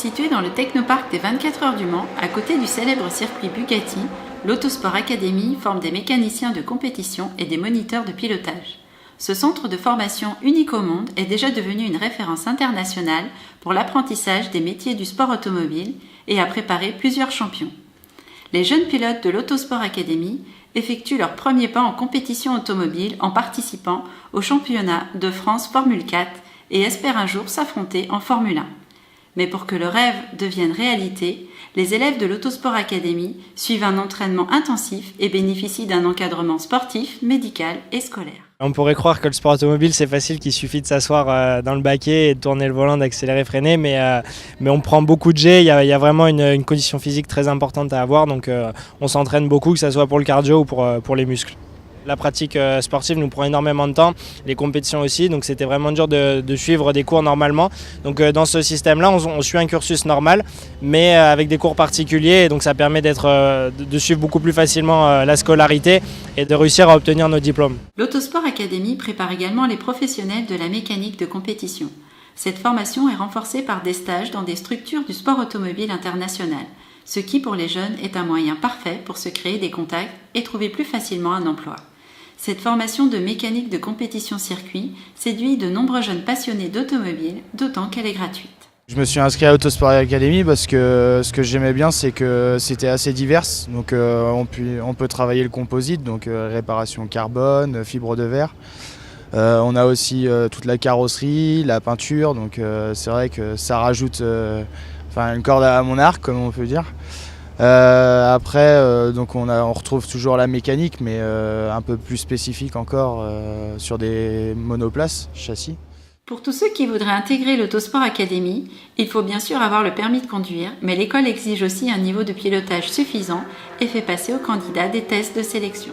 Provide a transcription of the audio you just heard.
Situé dans le technoparc des 24 heures du Mans, à côté du célèbre circuit Bugatti, l'Autosport Academy forme des mécaniciens de compétition et des moniteurs de pilotage. Ce centre de formation unique au monde est déjà devenu une référence internationale pour l'apprentissage des métiers du sport automobile et a préparé plusieurs champions. Les jeunes pilotes de l'Autosport Academy effectuent leurs premiers pas en compétition automobile en participant au championnat de France Formule 4 et espèrent un jour s'affronter en Formule 1. Mais pour que le rêve devienne réalité, les élèves de l'Autosport Academy suivent un entraînement intensif et bénéficient d'un encadrement sportif, médical et scolaire. On pourrait croire que le sport automobile c'est facile, qu'il suffit de s'asseoir dans le baquet et de tourner le volant, d'accélérer, freiner, mais on prend beaucoup de jets, il y a vraiment une condition physique très importante à avoir, donc on s'entraîne beaucoup, que ce soit pour le cardio ou pour les muscles. La pratique sportive nous prend énormément de temps, les compétitions aussi, donc c'était vraiment dur de suivre des cours normalement. Donc dans ce système-là, on suit un cursus normal, mais avec des cours particuliers, et donc ça permet de suivre beaucoup plus facilement la scolarité et de réussir à obtenir nos diplômes. L'Autosport Academy prépare également les professionnels de la mécanique de compétition. Cette formation est renforcée par des stages dans des structures du sport automobile international, ce qui pour les jeunes est un moyen parfait pour se créer des contacts et trouver plus facilement un emploi. Cette formation de mécanique de compétition circuit séduit de nombreux jeunes passionnés d'automobile, d'autant qu'elle est gratuite. Je me suis inscrit à Autosport Academy parce que ce que j'aimais bien, c'est que c'était assez divers. Donc on peut travailler le composite, donc réparation carbone, fibre de verre. On a aussi toute la carrosserie, la peinture, donc c'est vrai que ça rajoute une corde à mon arc, comme on peut dire. Après, donc on retrouve toujours la mécanique, mais un peu plus spécifique encore sur des monoplaces, châssis. Pour tous ceux qui voudraient intégrer l'Autosport Academy, il faut bien sûr avoir le permis de conduire, mais l'école exige aussi un niveau de pilotage suffisant et fait passer aux candidats des tests de sélection.